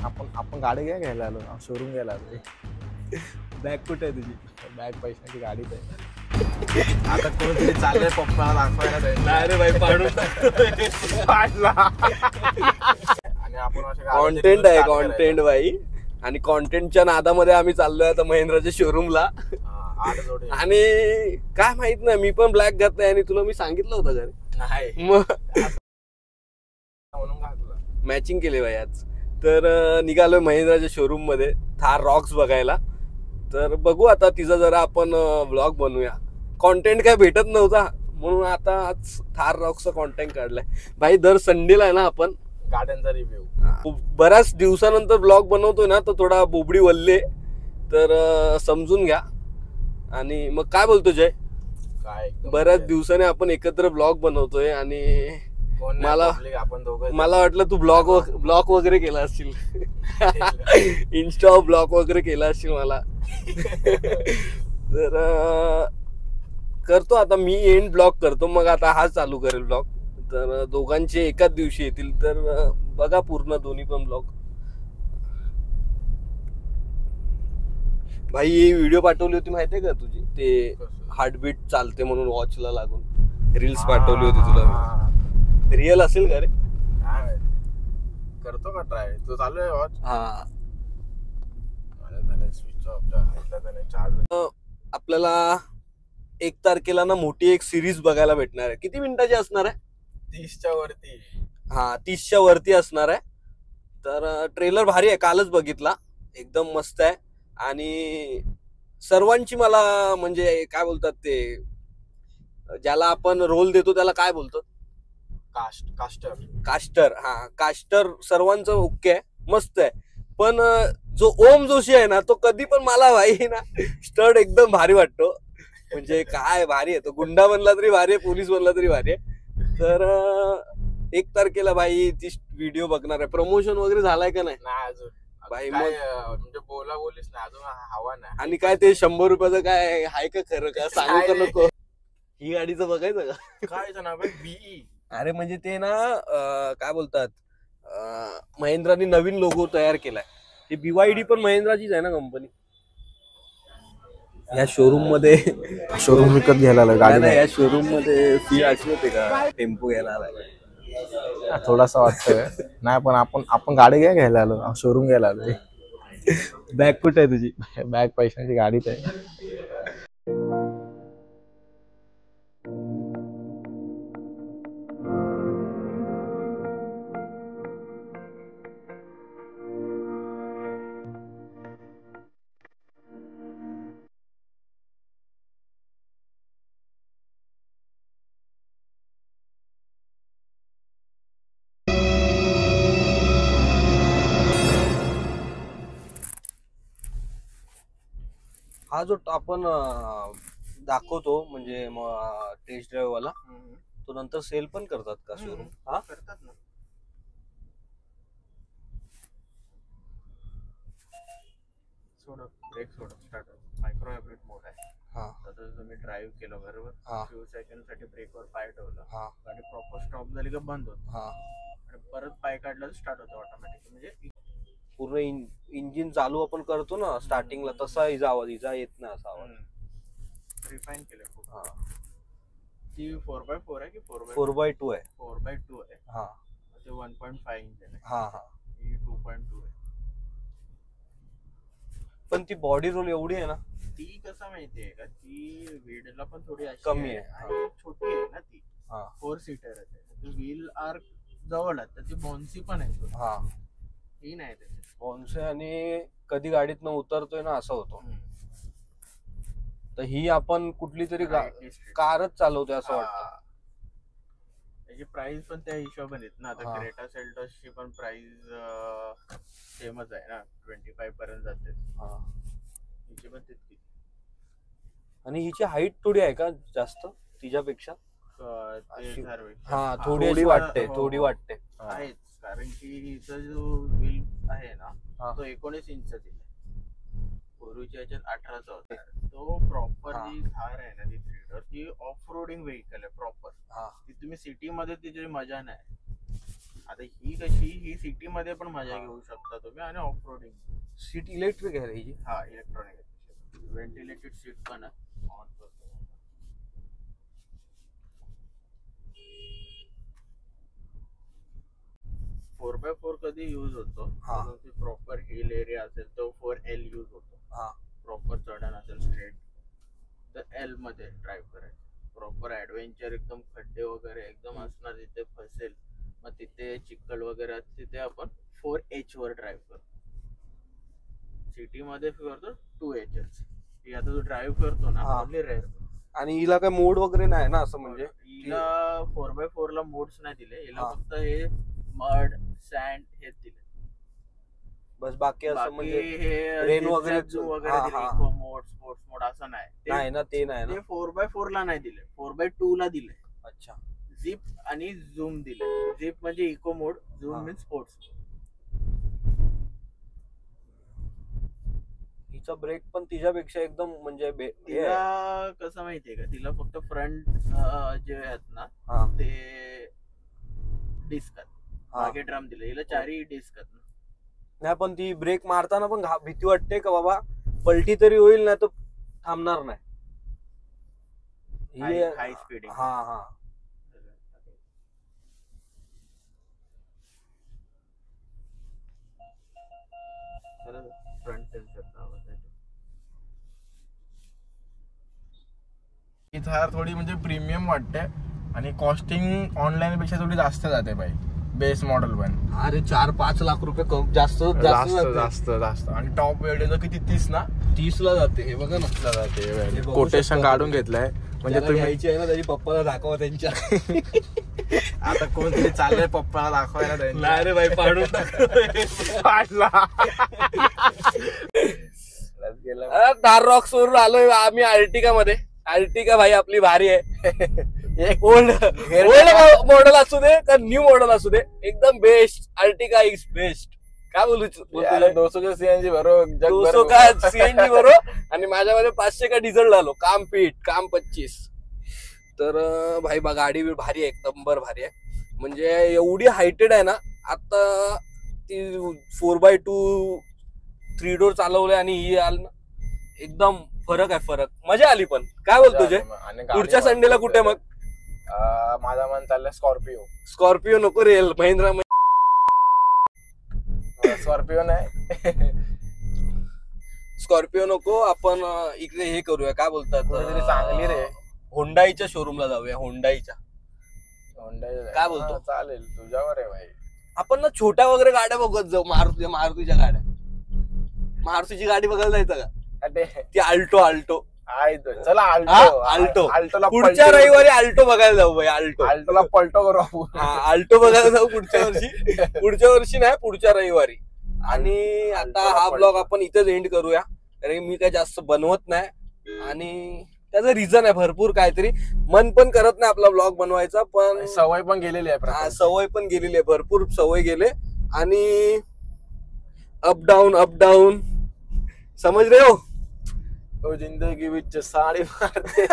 आपण गाडी काय घ्यायला आलो, शोरूम घ्यायला आलो. बॅग कुठे आहे तुझी? बॅग पैशाची गाडीत आहे. आता कोणतरी चाललंय पप्पा दाखवायला जाईल. नाही रे भाई, आणि आपण कॉन्टेंट आहे, कॉन्टेंट भाई. आणि कॉन्टेंटच्या नादामध्ये आम्ही चाललोय आता महिंद्राच्या शोरूमला. आणि काय माहित नाही, मी पण ब्लॅक घातलाय आणि तुला मी सांगितलं होतं घरी. नाही मग मॅचिंग केले भाई आज. तर निघालोय महिंद्राच्या शोरूम मध्ये थार रॉक्स बघायला. तर बघू आता तिचा जरा आपण व्लॉग बनवूया. कॉन्टेंट काय भेटत नव्हता म्हणून आता आज थार रॉक्सचा कॉन्टेंट काढलाय भाई. दर संडेला आहे ना आपण गाड्यांचा रिव्ह्यू. बऱ्याच दिवसानंतर ब्लॉग बनवतोय ना, तर थोडा बोबडी वल्ले, तर समजून घ्या. आणि मग काय बोलतो जय, काय बऱ्याच दिवसाने आपण एकत्र ब्लॉग बनवतोय आणि मला वाटलं तू ब्लॉग वगैरे केला असशील. इन्स्टा ब्लॉग वगैरे केला असशील मला. तर करतो आता मी एंड ब्लॉग करतो, मग आता हा चालू करेल ब्लॉग. तर दोघांचे एकाच दिवशी येतील, तर बघा पूर्ण दोन्ही पण ब्लॉग. भाई ही व्हिडिओ पाठवली होती माहितीये का तुझी, ते हार्टबीट चालते म्हणून वॉचला लागून रील्स पाठवली होती तुला. रिअल असेल का रे? करतो का ट्राय? तो चालू आहे वॉच. हा, स्विच ऑफ. आपल्याला 1 तारखेला ना मोठी एक सिरीज बघायला भेटणार आहे. किती मिनिटाची असणार आहे? 30च्या वरती. हा, 30च्या वरती असणार आहे. तर ट्रेलर भारी आहे, कालच बघितला, एकदम मस्त आहे. आणि सर्वांची मला म्हणजे काय बोलतात ते, ज्याला आपण रोल देतो त्याला काय बोलतो? कास्टर. हा, कास्टर सर्वांचं ओके आहे, मस्त आहे. पण जो ओम जोशी आहे ना, तो कधी पण मला भाई ना स्टड एकदम भारी वाटतो. म्हणजे काय भारी आहे तो, गुंडा बनला तरी भारी आहे, पोलीस बनला तरी भारी आहे. तर 1 तारखेला भाई ती व्हिडिओ बघणार आहे. प्रमोशन वगैरे झालाय का नाही? अजून भाई. मग म्हणजे बोलीस नाही अजून, हवा नाही. आणि काय ते 100 रुपयाचं काय आहे का खरं का? सांगू का नको? ही गाडीचं बघायचं का? काय नाव आहे? बीई. अरे म्हणजे ते ना काय बोलतात, महिंद्राने नवीन लोगो तयार केलाय. ते BYD पण महिंद्राचीच आहे ना कंपनी. या शोरूम मध्ये शोरूम विकत घ्यायला गाडी. या शोरूम मध्ये फी अशी होते का? टेम्पो घ्यायला आलाय थोडासा वाटतंय. नाही पण आपण गाडी काय घ्यायला आलो, शोरूम घ्यायला आलो. बॅग कुठे आहे तुझी? बॅग पैशाची गाडीत आहे. हा जो आपण दाखवतो म्हणजे टेस्ट ड्राईव्ह वाला, तो नंतर सेल पण करतात का शोरूम? हा, करतात ना. ब्रेक स्टार्ट मायक्रो हायब्रिड मोड आहे. आता तुम्ही ड्राईव्ह केलं बरोबर, फ्यू सेकंड साठी ब्रेकवर पाय ठेवला, गाडी प्रॉपर स्टॉप झाली का बंद होत, आणि परत पाय काढला तर स्टार्ट होतो ऑटोमॅटिक. म्हणजे पूर्ण इंजिन चालू आपण करतो ना स्टार्टिंगला, तसा हिचा येत नाही असा आवाज. रिफाईन केलं खूप. ती 4x4 आहे की 4x2 आहे? 4x2 आहे. हा, ते 1.5 इंच आहे. हा हा, ही 2.2 आहे. पण ती बॉडी रोल एवढी आहे ना, ती कसं माहितीये का, ती व्हीलला पण थोडी कमी आहे आणि छोटी आहे ना ती. 4 सीटर आहे. व्हील आर्क जवळ आहे, तर ती बॉन्सी पण आहे. हा, ही नाही त्याची बॉन्सी. आणि कधी गाडीत न उतरतोय ना असं होतो. तर ही आपण कुठली तरी कारच चालवतोय असं वाटतं. त्याची प्राइस पण त्या हिशोबाने ना. आता क्रेटा सेल्टॉसची पण प्राइस सेमच आहे ना, 25 पर्यंत जाते. हिची पण तितकी. आणि हिची हाईट थोडी आहे का जास्त तिच्यापेक्षा? हा, थोडी वाटते, थोडी वाटते. आहेच, कारण की हिचा जो व्हील आहे ना, तो 19 इंचचा दिला. पूर्वीच्या याच्यात 18चा होता. तो प्रॉपर जी थार आहे ना, ती थ्रीडर, ती ऑफ रोडिंग व्हेकल आहे प्रॉपर. ती तुम्ही सिटी मध्ये तिची मजा नाही. आता ही कशी, ही सिटी मध्ये पण मजा घेऊ शकता तुम्ही आणि ऑफ रोडिंग. सीट इलेक्ट्रिक आहे रे ही. हा इलेक्ट्रॉनिक, व्हेंटिलेटेड सीट पण आहे. ऑन करतो 4x4 कधी यूज होतो, प्रॉपर हिल एरिया असेल तो 4L यूज होतो. प्रॉपर चढण असेल स्ट्रेट तर L मध्ये ड्राईव्ह करायचं. प्रॉपर ऍडव्हेंचर एकदम खड्डे वगैरे एकदम असणार, जिथे फसेल मग तिथे चिखल वगैरे तिथे आपण 4H वर ड्राईव्ह करतो. सिटी मध्ये करतो 2H. ही आता तू ड्राईव्ह करतो ना ओनली रेअर. आणि हिला काय मोड वगैरे नाही ना असं, म्हणजे हिला 4x4 ला मोड्स नाही दिले. हिला फक्त हे मड सँड हेच दिले बस. बाकी असं म्हणजे हे रेन वगैरे इको मोड, स्पोर्ट्स मोड असं नाही ना. ते नाही ना, 4x4 ला नाही दिले, 4x2 ला दिले. अच्छा. झिप आणि झूम दिले. झिप म्हणजे इको मोड, झूम मीन्स स्पोर्ट्स. हिचा ब्रेक पण तिच्यापेक्षा एकदम म्हणजे तिला कसं माहितीये का, तिला फक्त फ्रंट जे आहेत ना ते डिस्क आहेत, मागे ड्रम दिले. हिला चारही डिस्क आहेत. नाही पण ती ब्रेक मारताना पण भीती वाटते का बाबा पलटी तरी होईल ना, तो थांबणार नाही. High speed. फ्रंट सेन्सर ही थार थोडी म्हणजे प्रीमियम वाटते आणि कॉस्टिंग ऑनलाईन पेक्षा थोडी जास्त जाते बाई. बेस मॉडेल पण अरे 4-5 लाख रुपये कम जास्त आणि टॉप वेळ किती 30 ना 30 ला जाते. हे बघा ना जाते. कोटेशन काढून घेतलंय म्हणजे तुम्ही घ्यायची आहे ना, त्याची पप्पाला दाखवा त्यांच्या. आता कोणतरी चाललंय पप्पाला दाखवायला. नाही रे बाई, पाडून दार रॉक्स वरून आलोय आम्ही अर्टिगा मध्ये. अर्टिगा भाई आपली भारी आहे. ओल्ड मॉडेल असू दे का न्यू मॉडेल असू दे, एकदम बेस्ट. Ertiga is best. काय बोलू 200 सीएनजी भरो, 200 का सीएनजी भरो आणि माझ्यामध्ये 500 का डिझेल झालो. काम पीठ काम 25. तर भाई गाडी भारी आहे, एक नंबर भारी आहे. म्हणजे एवढी हायटेड आहे ना. आता ती 4x2 3 डोर चालवले आणि ही आल ना, एकदम फरक आहे. फरक मजा आली. पण काय बोलतो तुझे पुढच्या संडेला कुठे मग? माझा मन चाललंय स्कॉर्पिओ नको रे, महिंद्रा स्कॉर्पिओ नाही. स्कॉर्पिओ नको. आपण इकडे हे करूया, काय बोलतात, चांगली रे, होंडाईच्या शोरूमला जाऊया. होंडाईच्या काय बोलतो? चालेल, तुझ्यावर आहे भाई. आपण ना छोट्या वगैरे गाड्या बघत जाऊ. मारुतीच्या गाड्या. मारुतीची गाडी बघायला जायचं का? ती आल्टो. चला आल्टो पुढच्या रविवारी आल्टो बघायला जाऊ भाई. आल्टोला पलटो करू आपण. आल्टो बघायला जाऊ पुढच्या वर्षी नाही, पुढच्या रविवारी. आणि आता हा ब्लॉग आपण इथेच एंड करूया, कारण मी काय जास्त बनवत नाही आणि त्याचं रिझन आहे भरपूर. काहीतरी मन पण करत नाही आपला ब्लॉग बनवायचा, पण सवय पण गेलेली आहे. सवय पण गेलेली आहे, भरपूर सवय गेले. आणि अप डाऊन समज रे हो. जिंदगी विच साडी मारते.